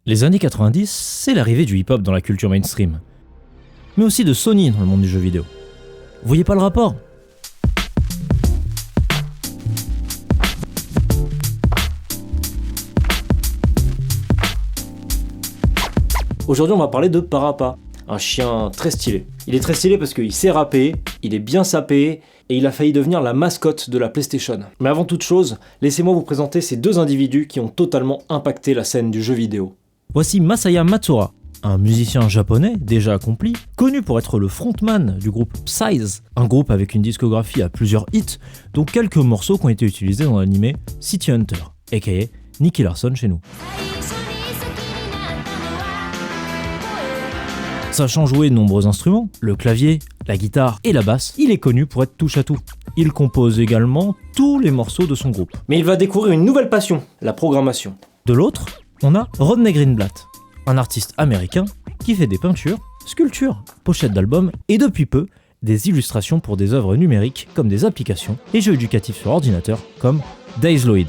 Les années 90, c'est l'arrivée du hip-hop dans la culture mainstream, mais aussi de Sony dans le monde du jeu vidéo. Vous voyez pas le rapport ? Aujourd'hui, on va parler de Parappa, un chien très stylé. Il est très stylé parce qu'il sait rapper, il est bien sapé, et il a failli devenir la mascotte de la PlayStation. Mais avant toute chose, laissez-moi vous présenter ces deux individus qui ont totalement impacté la scène du jeu vidéo. Voici Masaya Matsuura, un musicien japonais déjà accompli, connu pour être le frontman du groupe Psyze, un groupe avec une discographie à plusieurs hits, dont quelques morceaux qui ont été utilisés dans l'anime City Hunter, aka Nicky Larson chez nous. Sachant jouer de nombreux instruments, le clavier, la guitare et la basse, il est connu pour être touche-à-tout. Il compose également tous les morceaux de son groupe. Mais il va découvrir une nouvelle passion, la programmation. De l'autre, on a Rodney Greenblatt, un artiste américain qui fait des peintures, sculptures, pochettes d'albums et depuis peu, des illustrations pour des œuvres numériques comme des applications et jeux éducatifs sur ordinateur comme Dazloid.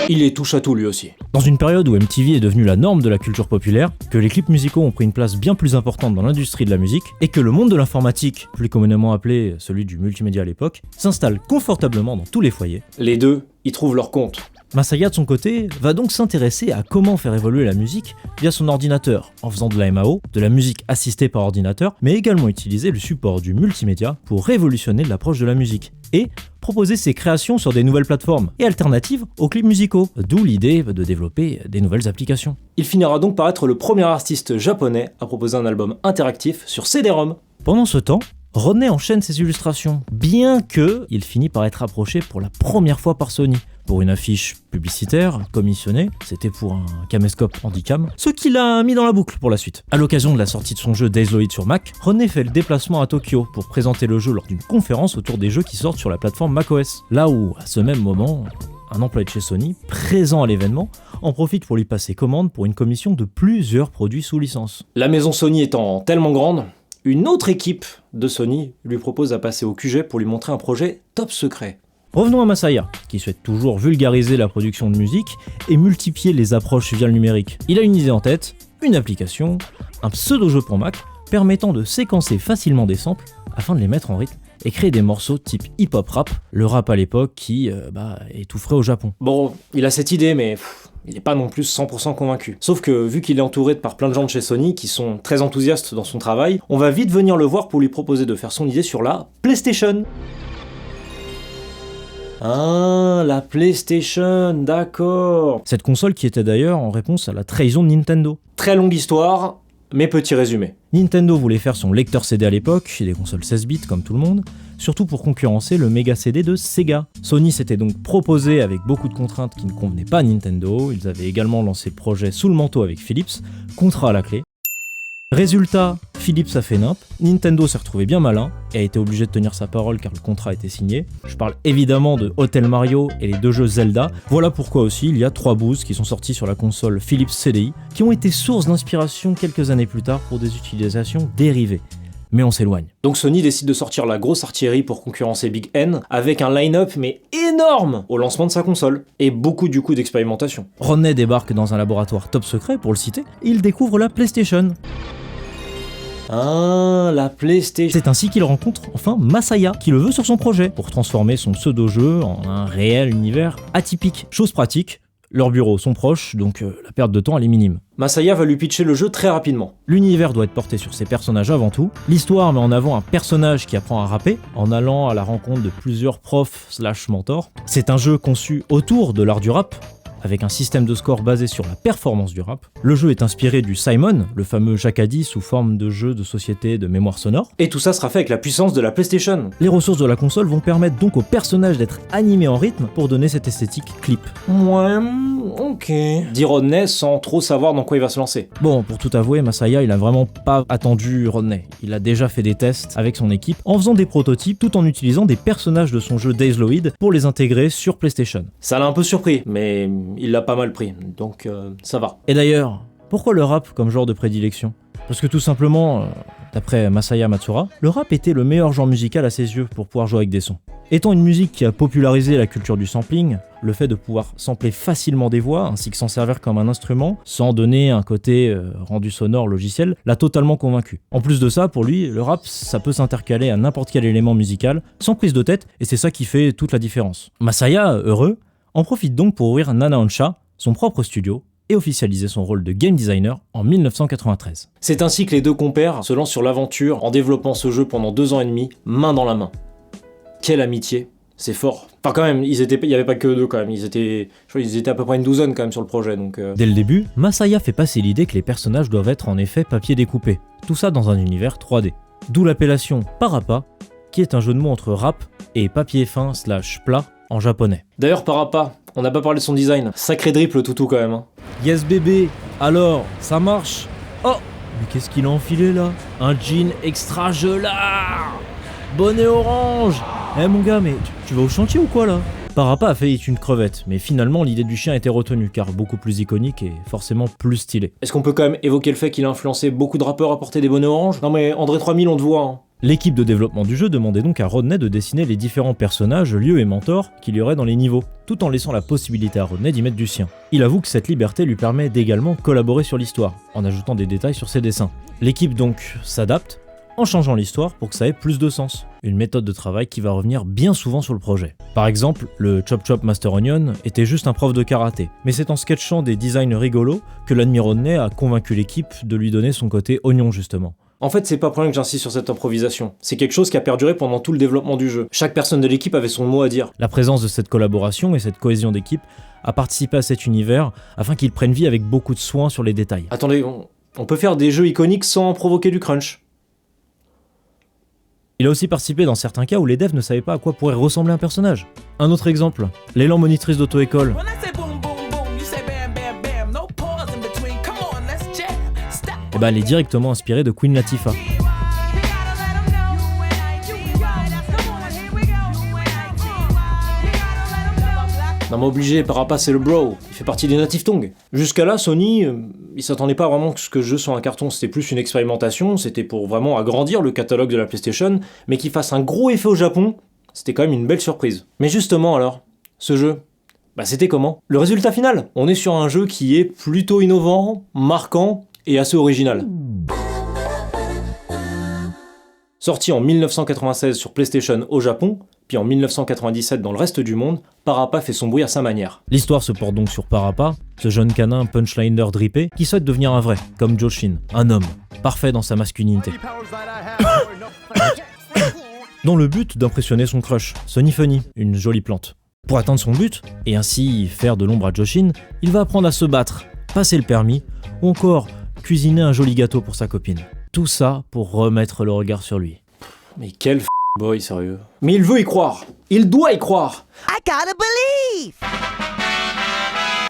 Il est touche à tout lui aussi. Dans une période où MTV est devenue la norme de la culture populaire, que les clips musicaux ont pris une place bien plus importante dans l'industrie de la musique, et que le monde de l'informatique, plus communément appelé celui du multimédia à l'époque, s'installe confortablement dans tous les foyers, les deux y trouvent leur compte. Masaya de son côté va donc s'intéresser à comment faire évoluer la musique via son ordinateur, en faisant de la MAO, de la musique assistée par ordinateur, mais également utiliser le support du multimédia pour révolutionner l'approche de la musique, et proposer ses créations sur des nouvelles plateformes et alternatives aux clips musicaux, d'où l'idée de développer des nouvelles applications. Il finira donc par être le premier artiste japonais à proposer un album interactif sur CD-ROM. Pendant ce temps, Rodney enchaîne ses illustrations, bien que il finit par être approché pour la première fois par Sony, pour une affiche publicitaire commissionnée, c'était pour un caméscope Handycam, ce qui l'a mis dans la boucle pour la suite. À l'occasion de la sortie de son jeu Dazloid sur Mac, Rodney fait le déplacement à Tokyo pour présenter le jeu lors d'une conférence autour des jeux qui sortent sur la plateforme macOS. Là où, à ce même moment, un employé de chez Sony, présent à l'événement, en profite pour lui passer commande pour une commission de plusieurs produits sous licence. La maison Sony étant tellement grande, une autre équipe de Sony lui propose à passer au QG pour lui montrer un projet top secret. Revenons à Masaya, qui souhaite toujours vulgariser la production de musique et multiplier les approches via le numérique. Il a une idée en tête, une application, un pseudo-jeu pour Mac, permettant de séquencer facilement des samples afin de les mettre en rythme et créer des morceaux type hip-hop rap, le rap à l'époque qui est tout frais au Japon. Bon, il a cette idée, mais il n'est pas non plus 100% convaincu. Sauf que vu qu'il est entouré par plein de gens de chez Sony qui sont très enthousiastes dans son travail, on va vite venir le voir pour lui proposer de faire son idée sur la PlayStation. Ah, la PlayStation, d'accord. Cette console qui était d'ailleurs en réponse à la trahison de Nintendo. Très longue histoire, mais petit résumé. Nintendo voulait faire son lecteur CD à l'époque, des consoles 16 bits comme tout le monde, surtout pour concurrencer le Mega CD de Sega. Sony s'était donc proposé avec beaucoup de contraintes qui ne convenaient pas à Nintendo, ils avaient également lancé le projet sous le manteau avec Philips, contrat à la clé. Résultat, Philips a fait nimp, Nintendo s'est retrouvé bien malin et a été obligé de tenir sa parole car le contrat a été signé. Je parle évidemment de Hotel Mario et les deux jeux Zelda. Voilà pourquoi aussi il y a 3 boosts qui sont sortis sur la console Philips CDI qui ont été source d'inspiration quelques années plus tard pour des utilisations dérivées. Mais on s'éloigne. Donc Sony décide de sortir la grosse artillerie pour concurrencer Big N avec un line-up mais énorme au lancement de sa console et beaucoup du coup d'expérimentation. Rodney débarque dans un laboratoire top secret pour le citer et il découvre la PlayStation. Ah, la PlayStation. C'est ainsi qu'il rencontre enfin Masaya, qui le veut sur son projet, pour transformer son pseudo-jeu en un réel univers atypique. Chose pratique, leurs bureaux sont proches, donc la perte de temps elle est minime. Masaya va lui pitcher le jeu très rapidement. L'univers doit être porté sur ses personnages avant tout. L'histoire met en avant un personnage qui apprend à rapper, en allant à la rencontre de plusieurs profs/mentors. C'est un jeu conçu autour de l'art du rap, avec un système de score basé sur la performance du rap. Le jeu est inspiré du Simon, le fameux Jacadi sous forme de jeu de société de mémoire sonore. Et tout ça sera fait avec la puissance de la PlayStation. Les ressources de la console vont permettre donc au personnage d'être animé en rythme pour donner cette esthétique clip. Ouais, ok. Dit Rodney sans trop savoir dans quoi il va se lancer. Bon, pour tout avouer, Masaya, il a vraiment pas attendu Rodney. Il a déjà fait des tests avec son équipe en faisant des prototypes tout en utilisant des personnages de son jeu Dazloid pour les intégrer sur PlayStation. Ça l'a un peu surpris, mais il l'a pas mal pris, donc ça va. Et d'ailleurs, pourquoi le rap comme genre de prédilection ? Parce que tout simplement, d'après Masaya Matsuura, le rap était le meilleur genre musical à ses yeux pour pouvoir jouer avec des sons. Étant une musique qui a popularisé la culture du sampling, le fait de pouvoir sampler facilement des voix ainsi que s'en servir comme un instrument sans donner un côté rendu sonore logiciel l'a totalement convaincu. En plus de ça, pour lui, le rap ça peut s'intercaler à n'importe quel élément musical sans prise de tête et c'est ça qui fait toute la différence. Masaya, heureux, en profite donc pour ouvrir Nana Onsha, son propre studio, et officialiser son rôle de game designer en 1993. C'est ainsi que les deux compères se lancent sur l'aventure en développant ce jeu pendant 2 ans et demi, main dans la main. Quelle amitié, c'est fort. Enfin quand même, il y avait pas que deux quand même, ils étaient à peu près une douzaine quand même sur le projet donc... Dès le début, Masaya fait passer l'idée que les personnages doivent être en effet papier découpé, tout ça dans un univers 3D. D'où l'appellation Parappa, qui est un jeu de mots entre rap et papier fin / plat en japonais. D'ailleurs Parappa, on n'a pas parlé de son design, sacré drip le toutou quand même. Hein. Yes bébé, alors, ça marche? Oh, mais qu'est-ce qu'il a enfilé là? Un jean extra gelard, bonnet orange. Eh mon gars, mais tu vas au chantier ou quoi là? Parappa a failli être une crevette, mais finalement l'idée du chien a été retenue, car beaucoup plus iconique et forcément plus stylé. Est-ce qu'on peut quand même évoquer le fait qu'il a influencé beaucoup de rappeurs à porter des bonnets orange? Non mais André 3000 on te voit hein. L'équipe de développement du jeu demandait donc à Rodney de dessiner les différents personnages, lieux et mentors qu'il y aurait dans les niveaux, tout en laissant la possibilité à Rodney d'y mettre du sien. Il avoue que cette liberté lui permet d'également collaborer sur l'histoire, en ajoutant des détails sur ses dessins. L'équipe donc s'adapte, en changeant l'histoire pour que ça ait plus de sens. Une méthode de travail qui va revenir bien souvent sur le projet. Par exemple, le Chop Chop Master Onion était juste un prof de karaté, mais c'est en sketchant des designs rigolos que l'admi Rodney a convaincu l'équipe de lui donner son côté oignon justement. En fait, c'est pas pour rien que j'insiste sur cette improvisation. C'est quelque chose qui a perduré pendant tout le développement du jeu. Chaque personne de l'équipe avait son mot à dire. La présence de cette collaboration et cette cohésion d'équipe a participé à cet univers afin qu'il prenne vie avec beaucoup de soin sur les détails. Attendez, on peut faire des jeux iconiques sans provoquer du crunch. Il a aussi participé dans certains cas où les devs ne savaient pas à quoi pourrait ressembler un personnage. Un autre exemple, l'élan monitrice d'auto-école. Elle est directement inspirée de Queen Latifah. Non mais obligé, Parappa c'est le bro, il fait partie des native tongues. Jusqu'à là, Sony, il s'attendait pas vraiment que ce que le jeu soit un carton, c'était plus une expérimentation, c'était pour vraiment agrandir le catalogue de la PlayStation, mais qu'il fasse un gros effet au Japon, c'était quand même une belle surprise. Mais justement alors, ce jeu, c'était comment? Le résultat final, on est sur un jeu qui est plutôt innovant, marquant, et assez original. Sorti en 1996 sur PlayStation au Japon, puis en 1997 dans le reste du monde, Parappa fait son bruit à sa manière. L'histoire se porte donc sur Parappa, ce jeune canin punchliner drippé qui souhaite devenir un vrai, comme Joshin, un homme, parfait dans sa masculinité. Dans le but d'impressionner son crush, Sunny Funny, une jolie plante. Pour atteindre son but, et ainsi faire de l'ombre à Joshin, il va apprendre à se battre, passer le permis, ou encore cuisiner un joli gâteau pour sa copine. Tout ça pour remettre le regard sur lui. Mais quel boy, sérieux. Mais il veut y croire. Il doit y croire. I gotta believe.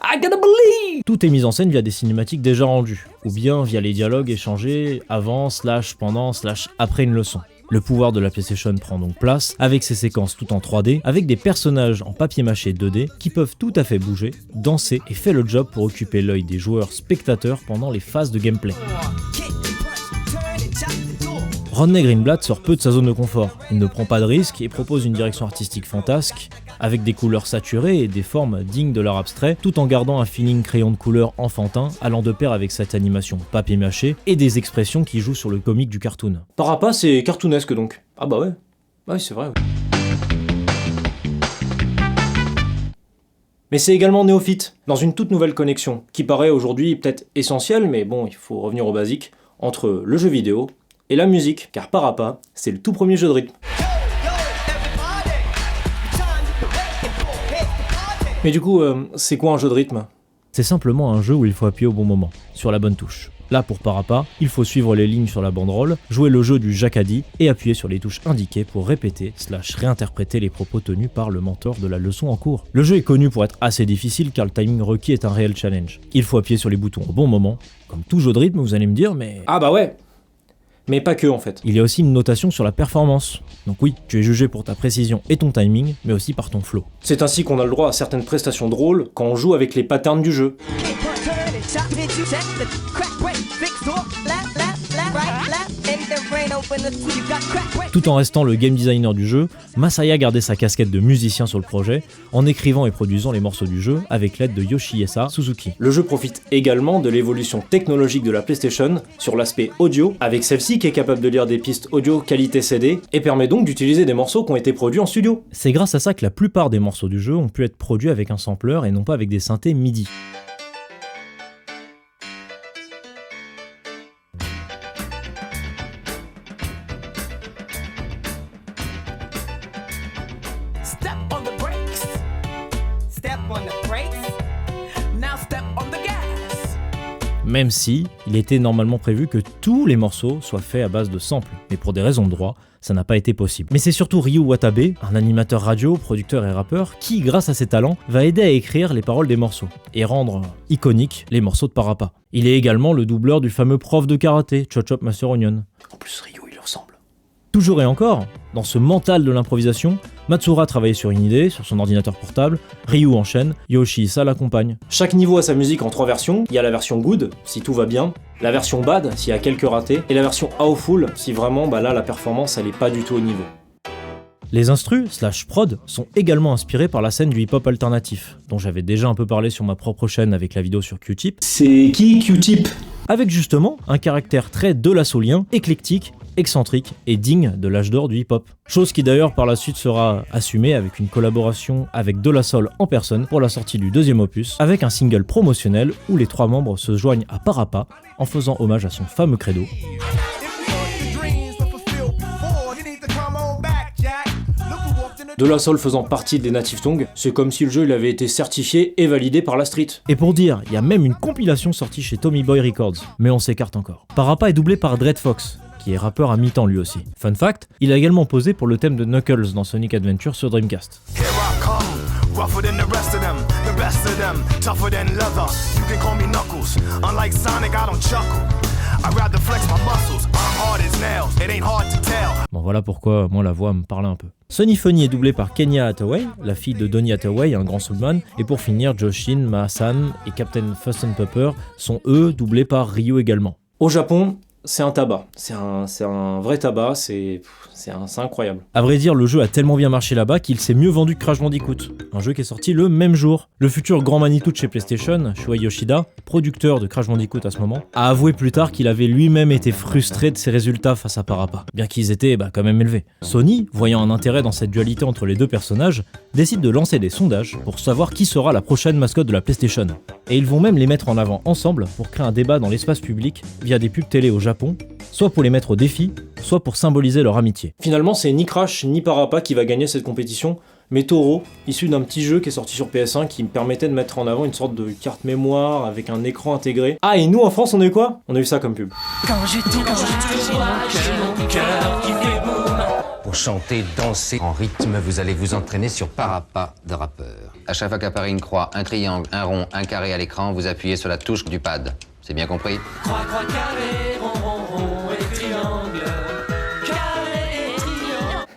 I gotta believe. Tout est mis en scène via des cinématiques déjà rendues, ou bien via les dialogues échangés avant, pendant, après une leçon. Le pouvoir de la PlayStation prend donc place, avec ses séquences tout en 3D, avec des personnages en papier mâché 2D qui peuvent tout à fait bouger, danser et fait le job pour occuper l'œil des joueurs spectateurs pendant les phases de gameplay. Rodney Greenblatt sort peu de sa zone de confort, il ne prend pas de risques et propose une direction artistique fantasque, avec des couleurs saturées et des formes dignes de l'art abstrait, tout en gardant un feeling crayon de couleur enfantin, allant de pair avec cette animation papier mâché et des expressions qui jouent sur le comique du cartoon. Parappa c'est cartoonesque donc. Ah bah ouais. Ah oui c'est vrai. Ouais. Mais c'est également néophyte, dans une toute nouvelle connexion, qui paraît aujourd'hui peut-être essentielle, mais bon, il faut revenir au basique, entre le jeu vidéo et la musique, car Parappa, c'est le tout premier jeu de rythme. Mais du coup, c'est quoi un jeu de rythme? C'est simplement un jeu où il faut appuyer au bon moment, sur la bonne touche. Là, pour Parappa, il faut suivre les lignes sur la banderole, jouer le jeu du Jacadi et appuyer sur les touches indiquées pour répéter / réinterpréter les propos tenus par le mentor de la leçon en cours. Le jeu est connu pour être assez difficile car le timing requis est un réel challenge. Il faut appuyer sur les boutons au bon moment, comme tout jeu de rythme vous allez me dire, mais... Ah bah ouais. Mais pas que en fait. Il y a aussi une notation sur la performance. Donc oui, tu es jugé pour ta précision et ton timing, mais aussi par ton flow. C'est ainsi qu'on a le droit à certaines prestations drôles quand on joue avec les patterns du jeu. Tout en restant le game designer du jeu, Masaya gardait sa casquette de musicien sur le projet, en écrivant et produisant les morceaux du jeu avec l'aide de Yoshihisa Suzuki. Le jeu profite également de l'évolution technologique de la PlayStation sur l'aspect audio, avec celle-ci qui est capable de lire des pistes audio qualité CD, et permet donc d'utiliser des morceaux qui ont été produits en studio. C'est grâce à ça que la plupart des morceaux du jeu ont pu être produits avec un sampler et non pas avec des synthés MIDI. Même si, il était normalement prévu que tous les morceaux soient faits à base de samples, mais pour des raisons de droit, ça n'a pas été possible. Mais c'est surtout Ryu Watabe, un animateur radio, producteur et rappeur, qui, grâce à ses talents, va aider à écrire les paroles des morceaux, et rendre iconiques les morceaux de Parappa. Il est également le doubleur du fameux prof de karaté, Chop Chop Master Onion. En plus, Ryu, il lui ressemble. Toujours et encore, dans ce mental de l'improvisation, Matsura travaillait sur une idée, sur son ordinateur portable, Ryu enchaîne, Yoshihisa l'accompagne. Chaque niveau a sa musique en 3 versions, il y a la version good, si tout va bien, la version bad, s'il y a quelques ratés, et la version awful, si vraiment, là, la performance, elle est pas du tout au niveau. Les instrus / prod sont également inspirés par la scène du hip-hop alternatif, dont j'avais déjà un peu parlé sur ma propre chaîne avec la vidéo sur Q-Tip. C'est qui Q-Tip ? Avec justement un caractère très de-la-soulien, éclectique, excentrique et digne de l'âge d'or du hip-hop. Chose qui d'ailleurs par la suite sera assumée avec une collaboration avec De La Soul en personne pour la sortie du 2e opus, avec un single promotionnel où les 3 membres se joignent à Parappa en faisant hommage à son fameux credo. De La Soul faisant partie des Native Tongues, c'est comme si le jeu il avait été certifié et validé par la street. Et pour dire, il y a même une compilation sortie chez Tommy Boy Records, mais on s'écarte encore. Parappa est doublé par Dread Fox, qui est rappeur à mi-temps lui aussi. Fun fact, il a également posé pour le thème de Knuckles dans Sonic Adventure sur Dreamcast. Bon voilà pourquoi moi la voix me parlait un peu. Sonny Funny est doublé par Kenya Hathaway, la fille de Donny Hathaway, un grand soulman, et pour finir Joshin, Mahasan et Captain Fuss and Pepper sont eux doublés par Ryu également. Au Japon, c'est un tabac, c'est un vrai tabac, c'est incroyable. À vrai dire, le jeu a tellement bien marché là-bas qu'il s'est mieux vendu que Crash Bandicoot, un jeu qui est sorti le même jour. Le futur grand Manitou de chez PlayStation, Shuei Yoshida, producteur de Crash Bandicoot à ce moment, a avoué plus tard qu'il avait lui-même été frustré de ses résultats face à Parappa, bien qu'ils étaient quand même élevés. Sony, voyant un intérêt dans cette dualité entre les deux personnages, décide de lancer des sondages pour savoir qui sera la prochaine mascotte de la PlayStation. Et ils vont même les mettre en avant ensemble pour créer un débat dans l'espace public via des pubs télé au Japon, soit pour les mettre au défi, soit pour symboliser leur amitié. Finalement, c'est ni Crash ni Parappa qui va gagner cette compétition, mais Toro, issu d'un petit jeu qui est sorti sur PS1 qui me permettait de mettre en avant une sorte de carte mémoire avec un écran intégré. Ah, et nous en France, on a eu quoi ? On a eu ça comme pub. Pour chanter, danser en rythme, vous allez vous entraîner sur Parappa de rappeur. À chaque fois qu'apparaît une croix, un triangle, un rond, un carré à l'écran, vous appuyez sur la touche du pad. C'est bien compris ? Croix, carré, rond et triangle. Carré et triangle.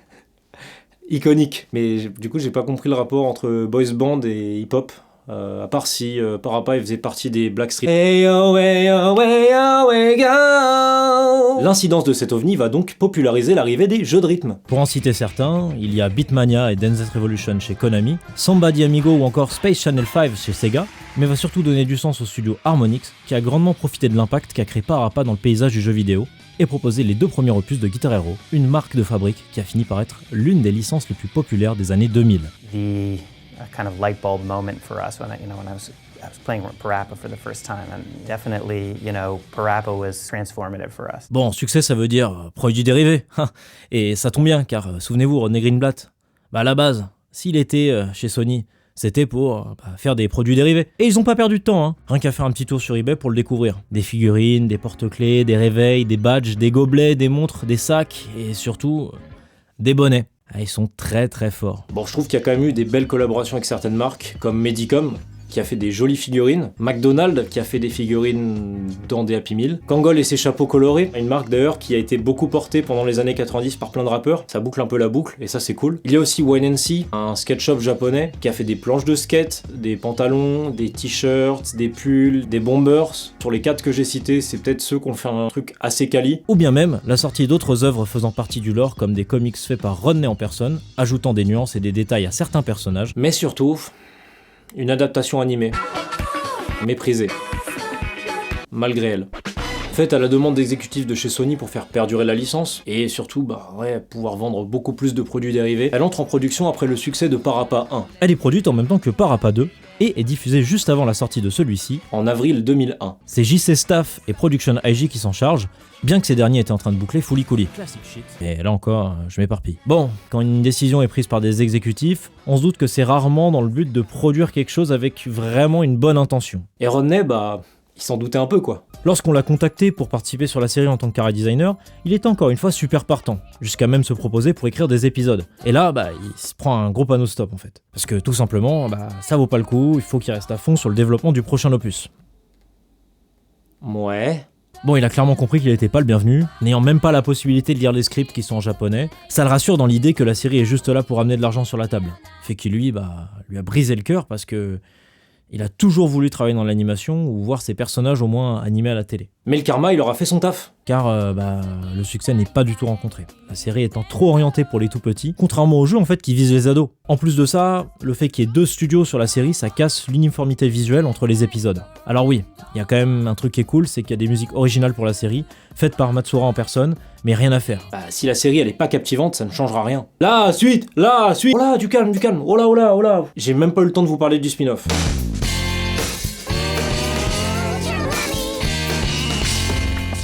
Iconique, mais du coup j'ai pas compris le rapport entre boys band et hip-hop. À part si Parappa il faisait partie des Blackstreet. Hey oh, hey oh, hey oh, hey go. L'incidence de cet ovni va donc populariser l'arrivée des jeux de rythme. Pour en citer certains, il y a Beatmania et Dance Dance Revolution chez Konami, Somebody Amigo ou encore Space Channel 5 chez Sega, mais va surtout donner du sens au studio Harmonix, qui a grandement profité de l'impact qu'a créé Parappa dans le paysage du jeu vidéo, et proposé les 2 premiers opus de Guitar Hero, une marque de fabrique qui a fini par être l'une des licences les plus populaires des années 2000. A kind of light bulb moment for us when I was playing Parappa for the first time, and definitely, Parappa was transformative for us. Bon, succès ça veut dire produit dérivé, et ça tombe bien car souvenez-vous Rodney Greenblatt, à la base, s'il était chez Sony, c'était pour faire des produits dérivés. Et ils ont pas perdu de temps, rien qu'à faire un petit tour sur eBay pour le découvrir. Des figurines, des porte-clés, des réveils, des badges, des gobelets, des montres, des sacs, et surtout, des bonnets. Ils sont très très forts. Bon, je trouve qu'il y a quand même eu des belles collaborations avec certaines marques, comme Medicom, qui a fait des jolies figurines, McDonald's, qui a fait des figurines dans des Happy Meal, Kangol et ses chapeaux colorés, une marque d'ailleurs qui a été beaucoup portée pendant les années 90 par plein de rappeurs, ça boucle un peu la boucle, et ça c'est cool. Il y a aussi Wine & See, un skate shop japonais, qui a fait des planches de skate, des pantalons, des t-shirts, des pulls, des bombers. Sur les 4 que j'ai cités, c'est peut-être ceux qui ont fait un truc assez quali. Ou bien même la sortie d'autres œuvres faisant partie du lore, comme des comics faits par Rodney en personne, ajoutant des nuances et des détails à certains personnages, mais surtout, une adaptation animée, méprisée, malgré elle. Faite à la demande d'exécutifs de chez Sony pour faire perdurer la licence, et surtout, pouvoir vendre beaucoup plus de produits dérivés, elle entre en production après le succès de Parappa 1. Elle est produite en même temps que Parappa 2, et est diffusée juste avant la sortie de celui-ci, en avril 2001. C'est JC Staff et Production IG qui s'en chargent, bien que ces derniers étaient en train de boucler Fooly Cooly. Et là encore, je m'éparpille. Bon, quand une décision est prise par des exécutifs, on se doute que c'est rarement dans le but de produire quelque chose avec vraiment une bonne intention. Et Rodney, il s'en doutait un peu quoi. Lorsqu'on l'a contacté pour participer sur la série en tant que chara designer, il était encore une fois super partant, jusqu'à même se proposer pour écrire des épisodes. Et là, il se prend un gros panneau stop en fait. Parce que tout simplement, ça vaut pas le coup, il faut qu'il reste à fond sur le développement du prochain opus. Ouais. Bon, il a clairement compris qu'il était pas le bienvenu, n'ayant même pas la possibilité de lire les scripts qui sont en japonais. Ça le rassure dans l'idée que la série est juste là pour amener de l'argent sur la table. Fait qu'il lui a brisé le cœur parce que il a toujours voulu travailler dans l'animation ou voir ses personnages au moins animés à la télé. Mais le karma, il aura fait son taf. Car le succès n'est pas du tout rencontré. La série étant trop orientée pour les tout petits, contrairement au jeu en fait qui vise les ados. En plus de ça, le fait qu'il y ait 2 studios sur la série, ça casse l'uniformité visuelle entre les épisodes. Alors oui, il y a quand même un truc qui est cool, c'est qu'il y a des musiques originales pour la série, faites par Matsuura en personne, mais rien à faire. Si la série elle est pas captivante, ça ne changera rien. La suite. Oh là, du calme. Oh là. J'ai même pas eu le temps de vous parler du spin-off.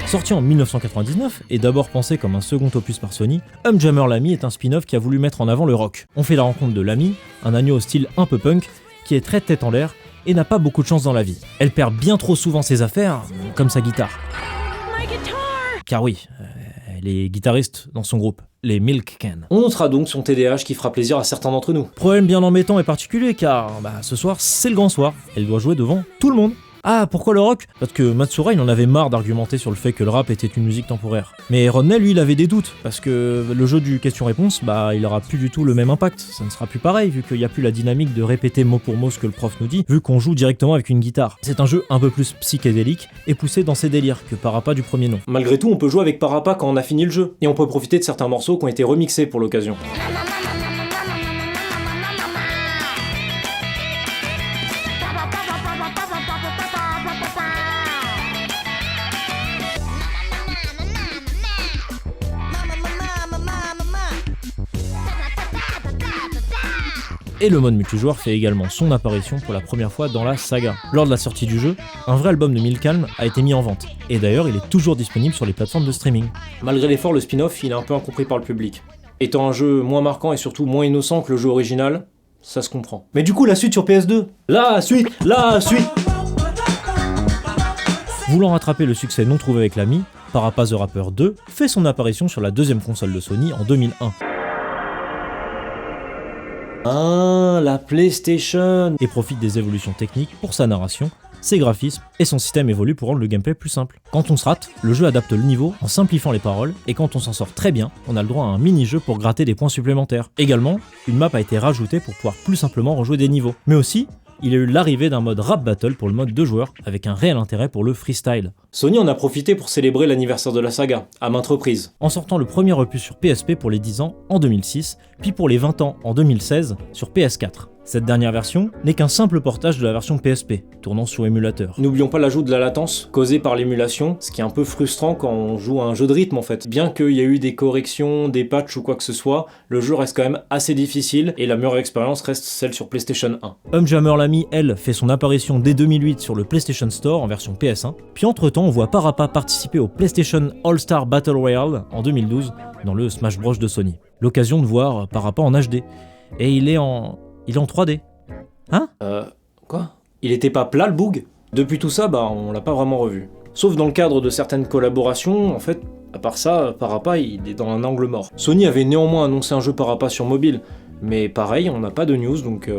Sorti en 1999 et d'abord pensé comme un second opus par Sony, Jammer Lamy est un spin-off qui a voulu mettre en avant le rock. On fait la rencontre de Lamy, un agneau au style un peu punk, qui est très tête en l'air et n'a pas beaucoup de chance dans la vie. Elle perd bien trop souvent ses affaires, comme sa guitare. Car oui, elle est guitariste dans son groupe, les Milk Can. On notera donc son TDAH qui fera plaisir à certains d'entre nous. Problème bien embêtant et particulier car ce soir c'est le grand soir, elle doit jouer devant tout le monde. Ah, pourquoi le rock ? Parce que Matsuura, il en avait marre d'argumenter sur le fait que le rap était une musique temporaire. Mais Rodney, lui, il avait des doutes, parce que le jeu du question-réponse, il aura plus du tout le même impact. Ça ne sera plus pareil, vu qu'il n'y a plus la dynamique de répéter mot pour mot ce que le prof nous dit, vu qu'on joue directement avec une guitare. C'est un jeu un peu plus psychédélique et poussé dans ses délires que Parappa du premier nom. Malgré tout, on peut jouer avec Parappa quand on a fini le jeu, et on peut profiter de certains morceaux qui ont été remixés pour l'occasion. Et le mode multijoueur fait également son apparition pour la première fois dans la saga. Lors de la sortie du jeu, un vrai album de Milk Can a été mis en vente, et d'ailleurs il est toujours disponible sur les plateformes de streaming. Malgré l'effort, le spin-off il est un peu incompris par le public. Étant un jeu moins marquant et surtout moins innocent que le jeu original, ça se comprend. Mais du coup la suite sur PS2 ? La suite. Voulant rattraper le succès non trouvé avec Lamy, Parappa the Rapper 2 fait son apparition sur la deuxième console de Sony en 2001. La PlayStation, et profite des évolutions techniques pour sa narration, ses graphismes et son système évolue pour rendre le gameplay plus simple. Quand on se rate, le jeu adapte le niveau en simplifiant les paroles, et quand on s'en sort très bien, on a le droit à un mini-jeu pour gratter des points supplémentaires. Également, une map a été rajoutée pour pouvoir plus simplement rejouer des niveaux. Mais aussi, il y a eu l'arrivée d'un mode rap battle pour le mode 2 joueurs, avec un réel intérêt pour le freestyle. Sony en a profité pour célébrer l'anniversaire de la saga, à maintes reprises, en sortant le premier opus sur PSP pour les 10 ans en 2006, puis pour les 20 ans en 2016 sur PS4. Cette dernière version n'est qu'un simple portage de la version PSP, tournant sous émulateur. N'oublions pas l'ajout de la latence causée par l'émulation, ce qui est un peu frustrant quand on joue à un jeu de rythme en fait. Bien qu'il y ait eu des corrections, des patchs ou quoi que ce soit, le jeu reste quand même assez difficile et la meilleure expérience reste celle sur PlayStation 1. Jammer Lamy, elle, fait son apparition dès 2008 sur le PlayStation Store en version PS1, puis entre-temps on voit Parappa participer au PlayStation All-Star Battle Royale en 2012 dans le Smash Bros de Sony. L'occasion de voir Parappa en HD. Et il est en 3D. Hein ? Quoi ? Il était pas plat le boug ? Depuis tout ça, on l'a pas vraiment revu. Sauf dans le cadre de certaines collaborations, en fait, à part ça, Parappa, il est dans un angle mort. Sony avait néanmoins annoncé un jeu Parappa sur mobile, mais pareil, on n'a pas de news, donc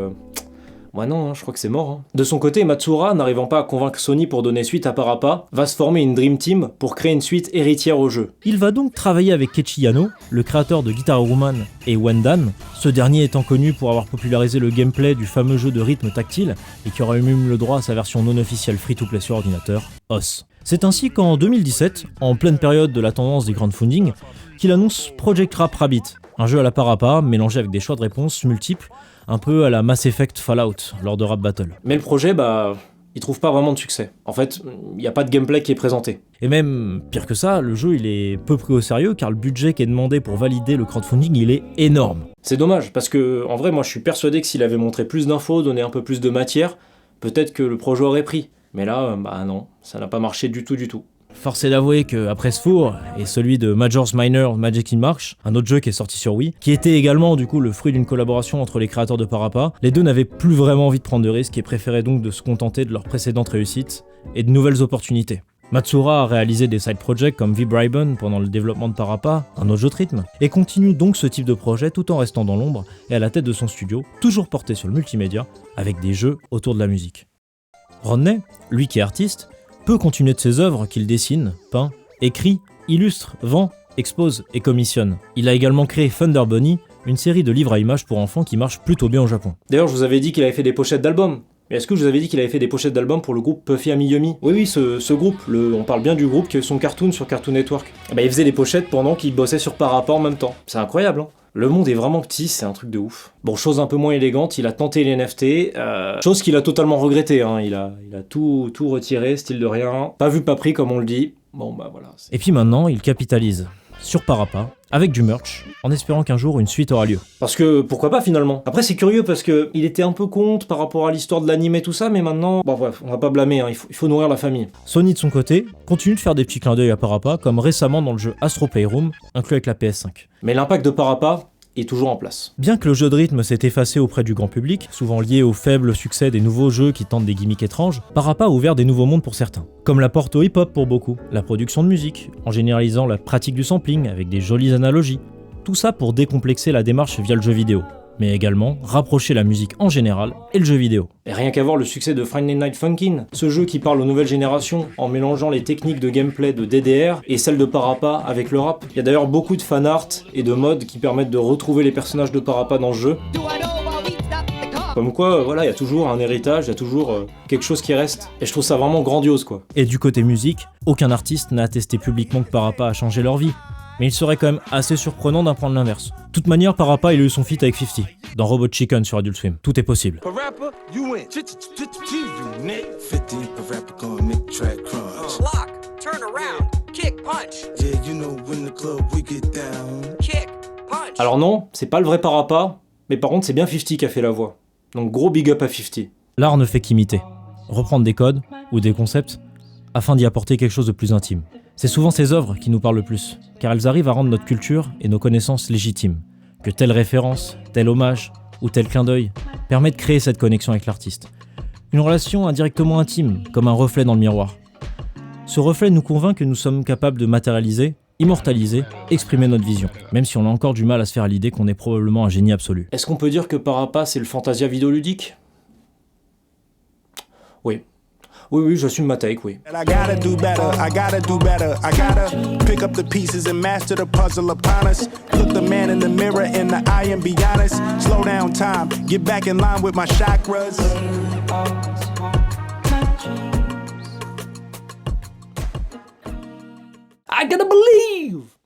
Ouais non, je crois que c'est mort. Hein. De son côté, Matsura, n'arrivant pas à convaincre Sony pour donner suite à Parappa, va se former une Dream Team pour créer une suite héritière au jeu. Il va donc travailler avec Keiichi Yano, le créateur de Guitar Hero Man et Wendan, ce dernier étant connu pour avoir popularisé le gameplay du fameux jeu de rythme tactile et qui aura eu même le droit à sa version non officielle free-to-play sur ordinateur, OS. C'est ainsi qu'en 2017, en pleine période de la tendance des crowdfunding, qu'il annonce Project Rap Rabbit, un jeu à la Parappa mélangé avec des choix de réponses multiples, un peu à la Mass Effect Fallout lors de Rap Battle. Mais le projet, il trouve pas vraiment de succès. En fait, il n'y a pas de gameplay qui est présenté. Et même, pire que ça, le jeu il est peu pris au sérieux car le budget qui est demandé pour valider le crowdfunding il est énorme. C'est dommage, parce que en vrai moi je suis persuadé que s'il avait montré plus d'infos, donné un peu plus de matière, peut-être que le projet aurait pris. Mais là, non, ça n'a pas marché du tout. Force est d'avouer qu'après ce four, et celui de Major's Minor Magic in March, un autre jeu qui est sorti sur Wii, qui était également du coup le fruit d'une collaboration entre les créateurs de Parappa, les deux n'avaient plus vraiment envie de prendre de risques et préféraient donc de se contenter de leurs précédentes réussites et de nouvelles opportunités. Matsura a réalisé des side projects comme V-Bribon pendant le développement de Parappa, un autre jeu de rythme, et continue donc ce type de projet tout en restant dans l'ombre et à la tête de son studio, toujours porté sur le multimédia, avec des jeux autour de la musique. Rodney, lui qui est artiste, peut continuer de ses œuvres qu'il dessine, peint, écrit, illustre, vend, expose et commissionne. Il a également créé Thunder Bunny, une série de livres à images pour enfants qui marche plutôt bien au Japon. D'ailleurs, je vous avais dit qu'il avait fait des pochettes d'albums. Mais est-ce que je vous avais dit qu'il avait fait des pochettes d'albums pour le groupe Puffy Amiyumi ? Oui, ce groupe, on parle bien du groupe qui a eu son cartoon sur Cartoon Network. Il faisait des pochettes pendant qu'il bossait sur Parappa en même temps. C'est incroyable, hein ? Le monde est vraiment petit, c'est un truc de ouf. Bon, chose un peu moins élégante, il a tenté les NFT, chose qu'il a totalement regretté, hein. Il a tout retiré, style de rien. Pas vu, pas pris, comme on le dit. Bon, voilà. Et puis maintenant, il capitalise sur Parappa, avec du merch, en espérant qu'un jour une suite aura lieu. Parce que, pourquoi pas finalement ? Après c'est curieux parce que il était un peu contre par rapport à l'histoire de l'anime et tout ça, mais maintenant, bref, on va pas blâmer, hein, il faut nourrir la famille. Sony de son côté, continue de faire des petits clins d'œil à Parappa, comme récemment dans le jeu Astro Playroom, inclus avec la PS5. Mais l'impact de Parappa est toujours en place. Bien que le jeu de rythme s'est effacé auprès du grand public, souvent lié au faible succès des nouveaux jeux qui tentent des gimmicks étranges, Parappa a ouvert des nouveaux mondes pour certains. Comme la porte au hip-hop pour beaucoup, la production de musique, en généralisant la pratique du sampling avec des jolies analogies. Tout ça pour décomplexer la démarche via le jeu vidéo, mais également rapprocher la musique en général et le jeu vidéo. Et rien qu'à voir le succès de Friday Night Funkin', ce jeu qui parle aux nouvelles générations en mélangeant les techniques de gameplay de DDR et celles de Parappa avec le rap. Il y a d'ailleurs beaucoup de fanart et de mods qui permettent de retrouver les personnages de Parappa dans ce jeu. Comme quoi, il y a toujours un héritage, il y a toujours quelque chose qui reste. Et je trouve ça vraiment grandiose, quoi. Et du côté musique, aucun artiste n'a attesté publiquement que Parappa a changé leur vie. Mais il serait quand même assez surprenant d'apprendre l'inverse. De toute manière, Parappa, il a eu son feat avec 50, dans Robot Chicken sur Adult Swim. Tout est possible. Parappa, you win. Unique. 50 Parappa gonna make the track crunch. Block, turn around, kick, punch. Yeah, you know when the club we get down. Kick, punch. Alors non, c'est pas le vrai Parappa, mais par contre c'est bien 50 qui a fait la voix. Donc gros big up à 50. L'art ne fait qu'imiter. Reprendre des codes, ou des concepts, afin d'y apporter quelque chose de plus intime. C'est souvent ces œuvres qui nous parlent le plus, car elles arrivent à rendre notre culture et nos connaissances légitimes. Que telle référence, tel hommage ou tel clin d'œil permet de créer cette connexion avec l'artiste. Une relation indirectement intime, comme un reflet dans le miroir. Ce reflet nous convainc que nous sommes capables de matérialiser, immortaliser, exprimer notre vision, même si on a encore du mal à se faire à l'idée qu'on est probablement un génie absolu. Est-ce qu'on peut dire que Parappa c'est le Fantasia vidéoludique ? Oui. Oui, j'assume ma take, oui. I gotta do better, I gotta do better, I gotta pick up the pieces and master the puzzle upon us. Look the man in the mirror in the eye and be honest. Slow down time, get back in line with my chakras. I gotta believe!